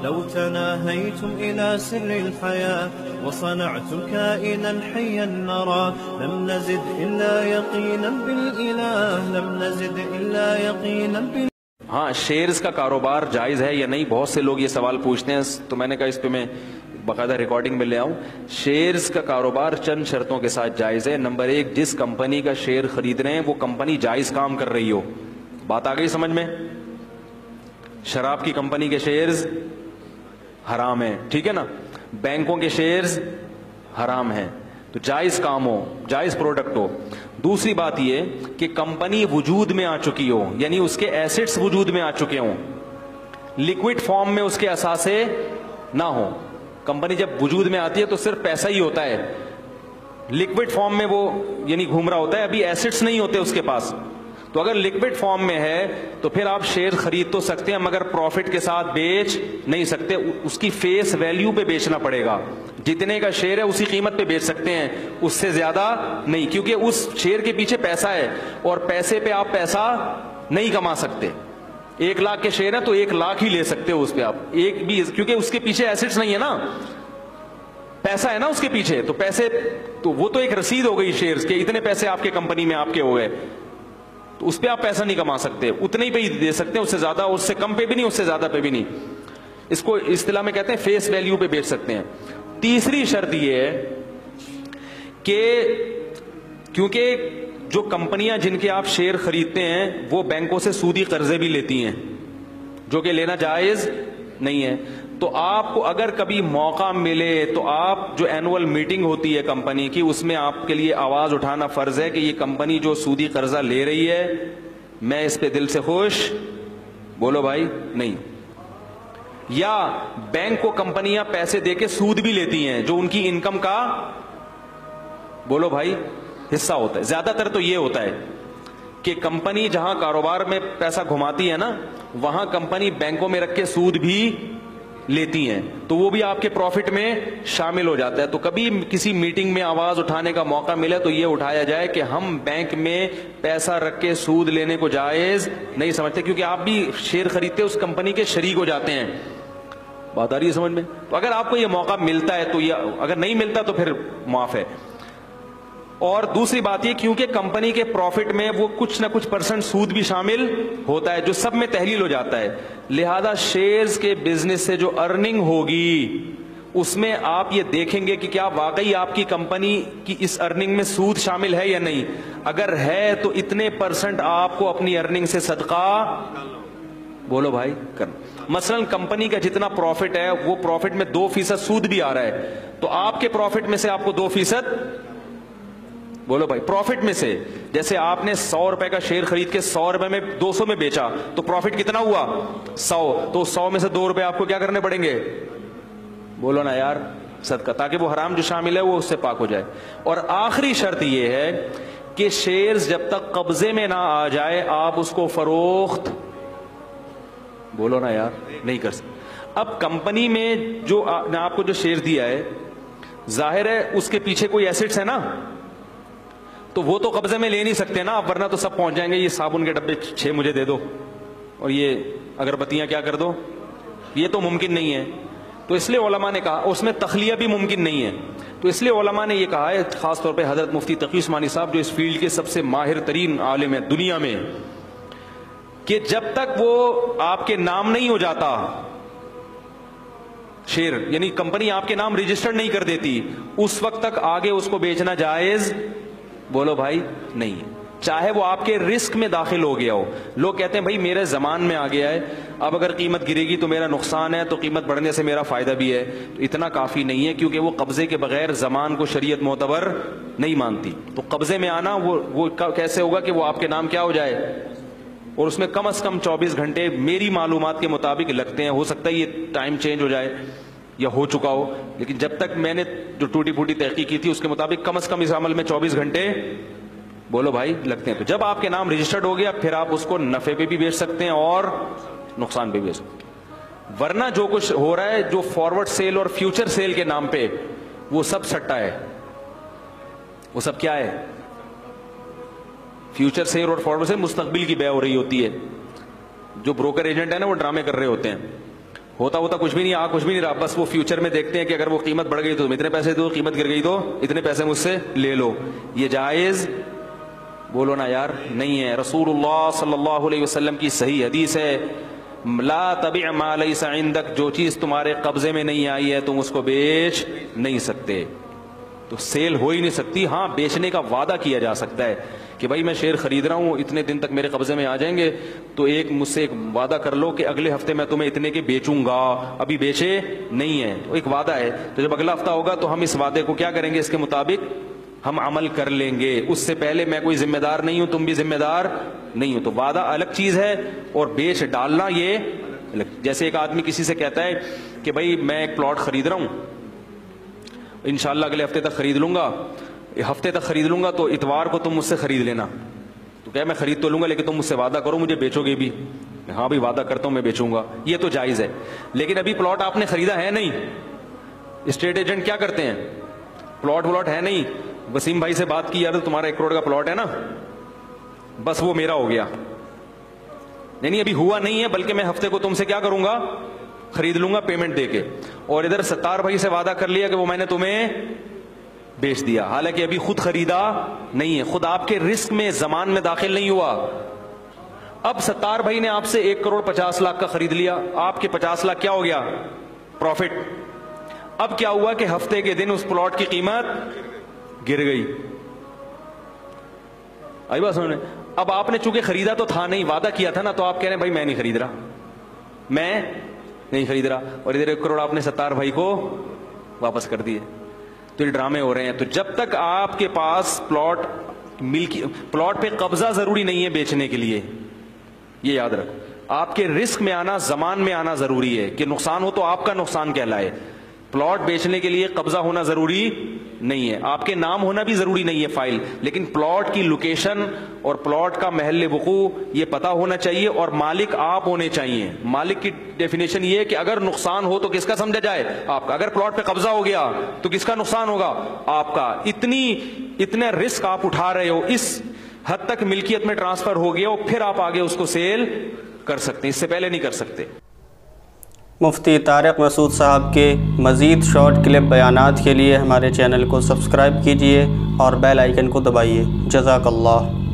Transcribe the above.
لو تناهيتم إلى سر الحياة وصنعتم كائنا حيا نرى لم نزد إلا يقينا بالإله لم نزد إلا يقينا بالإله. ہاں شیئرز کا کاروبار جائز ہے یا نہیں؟ بہت سے لوگ یہ سوال پوچھتے ہیں، تو میں نے کہا اس پہ میں باقاعدہ ریکارڈنگ میں لے آؤں. شیئرز کا کاروبار چند شرطوں کے ساتھ جائز ہے. نمبر 1، جس کمپنی کا شیئر خرید رہے ہیں وہ کمپنی جائز کام کر رہی ہو. بات آ گئی سمجھ میں؟ شراب کی کمپنی کے شیئرز حرام ہیں، ٹھیک ہے نا؟ بینکوں کے شیئرز حرام ہیں. تو جائز کام ہو، جائز پروڈکٹ ہو. دوسری بات یہ کہ کمپنی وجود میں آ چکی ہو، یعنی اس کے ایسٹس وجود میں آ چکے ہوں، لیکوڈ فارم میں اس کے اثاثے نہ ہو. کمپنی جب وجود میں آتی ہے تو صرف پیسہ ہی ہوتا ہے، لیکوڈ فارم میں وہ یعنی گھوم رہا ہوتا ہے، ابھی ایسٹس نہیں ہوتے اس کے پاس. تو اگر لیکوڈ فارم میں ہے تو پھر آپ شیئر خرید تو سکتے ہیں مگر پروفٹ کے ساتھ بیچ نہیں سکتے. اس کی فیس ویلیو پہ بیچنا پڑے گا. جتنے کا شیئر ہے اسی قیمت پہ بیچ سکتے ہیں، اس سے زیادہ نہیں، کیونکہ اس شیئر کے پیچھے پیسہ ہے اور پیسے پہ آپ پیسہ نہیں کما سکتے. 1 لاکھ کے شیئر ہے تو 1 لاکھ ہی لے سکتے ہو اس پہ آپ، ایک بھی، کیونکہ اس کے پیچھے ایسٹس نہیں ہے نا، پیسہ ہے نا اس کے پیچھے. تو پیسے تو وہ تو ایک رسید ہو گئی شیئرز کے، اتنے پیسے آپ کے کمپنی میں آپ کے ہو گئے، تو اس پہ آپ پیسہ نہیں کما سکتے. اتنے ہی پہ ہی دے سکتے ہیں، اس سے زیادہ، اس سے کم پہ بھی نہیں، اس سے زیادہ پہ بھی نہیں. اس کو اصطلاح میں کہتے ہیں فیس ویلیو پہ بیچ سکتے ہیں. تیسری شرط یہ ہے کہ کیونکہ جو کمپنیاں جن کے آپ شیئر خریدتے ہیں وہ بینکوں سے سودی قرضے بھی لیتی ہیں، جو کہ لینا جائز نہیں ہے. تو آپ کو اگر کبھی موقع ملے تو آپ جو اینول میٹنگ ہوتی ہے کمپنی کی، اس میں آپ کے لیے آواز اٹھانا فرض ہے کہ یہ کمپنی جو سودی قرضہ لے رہی ہے میں اس پہ دل سے خوش، بولو بھائی، نہیں. یا بینک کو کمپنیاں پیسے دے کے سود بھی لیتی ہیں جو ان کی انکم کا، بولو بھائی، حصہ ہوتا ہے. زیادہ تر تو یہ ہوتا ہے کہ کمپنی جہاں کاروبار میں پیسہ گھماتی ہے نا، وہاں کمپنی بینکوں میں رکھ کے سود بھی لیتی ہیں، تو وہ بھی آپ کے پروفٹ میں شامل ہو جاتا ہے. تو کبھی کسی میٹنگ میں آواز اٹھانے کا موقع ملے تو یہ اٹھایا جائے کہ ہم بینک میں پیسہ رکھ کے سود لینے کو جائز نہیں سمجھتے، کیونکہ آپ بھی شیئر خریدتے اس کمپنی کے شریک ہو جاتے ہیں. بات آ رہی ہے سمجھ میں؟ تو اگر آپ کو یہ موقع ملتا ہے تو یہ، اگر نہیں ملتا تو پھر معاف ہے. اور دوسری بات یہ کیونکہ کمپنی کے پروفٹ میں وہ کچھ نہ کچھ پرسنٹ سود بھی شامل ہوتا ہے جو سب میں تحلیل ہو جاتا ہے، لہذا شیئرز کے بزنس سے جو ارننگ ہوگی اس میں آپ یہ دیکھیں گے کہ کیا واقعی آپ کی کمپنی کی اس ارننگ میں سود شامل ہے یا نہیں. اگر ہے تو اتنے پرسنٹ آپ کو اپنی ارننگ سے صدقہ، بولو بھائی، کرنا. مثلا کمپنی کا جتنا پروفٹ ہے وہ پروفٹ میں 2% سود بھی آ رہا ہے، تو آپ کے پروفٹ میں سے آپ کو 2%، بولو بھائی، پروفٹ میں سے، جیسے آپ نے 100 روپے کا شیئر خرید کے 100 روپے میں 200 میں بیچا تو پروفٹ کتنا ہوا؟ 100. تو 100 میں سے 2 روپے آپ کو کیا کرنے پڑیں گے؟ بولو نا یار، صدقہ، تاکہ وہ حرام جو شامل ہے وہ اس سے پاک ہو جائے. اور آخری شرط یہ ہے کہ شیئرز جب تک قبضے میں نہ آ جائے آپ اس کو فروخت، بولو نا یار، نہیں کر سکتے. اب کمپنی میں جو نے آپ کو جو شیئر دیا ہے، ظاہر ہے اس کے پیچھے کوئی ایسٹس ہے نا، تو وہ تو قبضے میں لے نہیں سکتے نا، ورنہ تو سب پہنچ جائیں گے یہ صابن کے ڈبے 6 مجھے دے دو اور یہ اگربتیاں کیا کر دو، یہ تو ممکن نہیں ہے. تو اس لیے علماء نے کہا، اس میں تخلیہ بھی ممکن نہیں ہے، تو اس لیے علماء نے یہ کہا ہے، خاص طور پہ حضرت مفتی تقی عثمانی صاحب جو اس فیلڈ کے سب سے ماہر ترین عالم ہیں دنیا میں، کہ جب تک وہ آپ کے نام نہیں ہو جاتا شیئر، یعنی کمپنی آپ کے نام رجسٹرڈ نہیں کر دیتی، اس وقت تک آگے اس کو بیچنا جائز، بولو بھائی، نہیں ہے، چاہے وہ آپ کے رسک میں داخل ہو گیا ہو. لوگ کہتے ہیں بھائی میرے زمان میں آ گیا ہے، اب اگر قیمت گرے گی تو میرا نقصان ہے، تو قیمت بڑھنے سے میرا فائدہ بھی ہے. تو اتنا کافی نہیں ہے، کیونکہ وہ قبضے کے بغیر زمان کو شریعت معتبر نہیں مانتی. تو قبضے میں آنا وہ کیسے ہوگا کہ وہ آپ کے نام کیا ہو جائے، اور اس میں کم از کم 24 گھنٹے میری معلومات کے مطابق لگتے ہیں. ہو سکتا ہے یہ ٹائم چینج ہو جائے یا ہو چکا ہو، لیکن جب تک میں نے جو ٹوٹی پھوٹی تحقیق کی تھی اس کے مطابق کم از کم اس عمل میں 24 گھنٹے، بولو بھائی، لگتے ہیں. تو جب آپ کے نام رجسٹرڈ ہو گیا پھر آپ اس کو نفع پہ بھی بیچ سکتے ہیں اور نقصان پہ بھی بیچ سکتے ہیں. ورنہ جو کچھ ہو رہا ہے جو فارورڈ سیل اور فیوچر سیل کے نام پہ، وہ سب سٹا ہے. وہ سب کیا ہے؟ فیوچر سیل اور فارورڈ سیل مستقبل کی بیع ہو رہی ہوتی ہے. جو بروکر ایجنٹ ہے نا وہ ڈرامے کر رہے ہوتے ہیں. ہوتا کچھ بھی نہیں، کچھ بھی نہیں رہا، بس وہ فیوچر میں دیکھتے ہیں کہ اگر وہ قیمت بڑھ گئی تو تم اتنے پیسے دو، قیمت گر گئی تو اتنے پیسے مجھ سے لے لو. یہ جائز بولو نا یار نہیں ہے. رسول اللہ صلی اللہ علیہ وسلم کی صحیح حدیث ہے، لا تبع ما لیس عندک، جو چیز تمہارے قبضے میں نہیں آئی ہے تم اس کو بیچ نہیں سکتے. تو سیل ہو ہی نہیں سکتی. ہاں بیچنے کا وعدہ کیا جا سکتا ہے کہ بھائی میں شیئر خرید رہا ہوں، اتنے دن تک میرے قبضے میں آ جائیں گے، تو مجھ سے ایک وعدہ کر لو کہ اگلے ہفتے میں تمہیں اتنے کے بیچوں گا، ابھی بیچے نہیں ہے، ایک وعدہ ہے. تو جب اگلا ہفتہ ہوگا تو ہم اس وعدے کو کیا کریں گے، اس کے مطابق ہم عمل کر لیں گے. اس سے پہلے میں کوئی ذمہ دار نہیں ہوں، تم بھی ذمہ دار نہیں ہو. تو وعدہ الگ چیز ہے اور بیچ ڈالنا یہ الگ. جیسے ایک آدمی کسی سے کہتا ہے کہ بھائی میں ایک پلاٹ خرید رہا ہوں، انشاءاللہ اگلے ہفتے تک خرید لوں گا، ہفتے تک خرید لوں گا، تو اتوار کو تم مجھ سے خرید لینا. تو کیا میں خرید تو لوں گا لیکن تم مجھ سے وعدہ کرو مجھے بیچو گے بھی. ہاں بھی وعدہ کرتا ہوں میں بیچوں گا. یہ تو جائز ہے. لیکن ابھی پلاٹ آپ نے خریدا ہے نہیں. اسٹیٹ ایجنٹ کیا کرتے ہیں، پلاٹ ہے نہیں، وسیم بھائی سے بات کی یار تمہارا 1 کروڑ کا پلاٹ ہے نا، بس وہ میرا ہو گیا. نہیں ابھی ہوا نہیں ہے، بلکہ میں ہفتے کو تم سے کیا کروں گا، خرید لوں گا پیمنٹ دے کے. اور ادھر ستار بھائی سے وعدہ کر لیا کہ وہ میں نے تمہیں بیچ دیا، حالانکہ ابھی خود خریدا نہیں ہے، خود آپ کے رسک میں زمان میں داخل نہیں ہوا. اب ستار بھائی نے آپ سے 1 کروڑ 50 لاکھ کا خرید لیا، آپ کے 50 لاکھ کیا ہو گیا، پروفٹ. اب کیا ہوا کہ ہفتے کے دن اس پلاٹ کی قیمت گر گئی. آئی بات سننے. اب آپ نے چونکہ خریدا تو تھا نہیں، وعدہ کیا تھا نا، تو آپ کہہ رہے ہیں بھائی میں نہیں خرید رہا، میں نہیں خرید رہا، اور ادھر 1 کروڑ آپ نے ستار بھائی کو واپس کر دیے. تو یہ ڈرامے ہو رہے ہیں. تو جب تک آپ کے پاس پلاٹ پہ قبضہ ضروری نہیں ہے بیچنے کے لیے، یہ یاد رکھو. آپ کے رسک میں آنا، زمان میں آنا ضروری ہے کہ نقصان ہو تو آپ کا نقصان کہلائے. پلاٹ بیچنے کے لیے قبضہ ہونا ضروری نہیں ہے، آپ کے نام ہونا بھی ضروری نہیں ہے فائل، لیکن پلاٹ کی لوکیشن اور پلاٹ کا محل وقوع یہ پتا ہونا چاہیے، اور مالک آپ ہونے چاہیے. مالک کی ڈیفینیشن یہ ہے کہ اگر نقصان ہو تو کس کا سمجھا جائے، آپ کا. اگر پلاٹ پہ قبضہ ہو گیا تو کس کا نقصان ہوگا، آپ کا. اتنا رسک آپ اٹھا رہے ہو، اس حد تک ملکیت میں ٹرانسفر ہو گیا اور پھر آپ آگے اس کو سیل کر سکتے ہیں، اس سے پہلے نہیں کر سکتے. مفتی طارق مسعود صاحب کے مزید شارٹ کلپ بیانات کے لیے ہمارے چینل کو سبسکرائب کیجئے اور بیل آئیکن کو دبائیے. جزاک اللہ.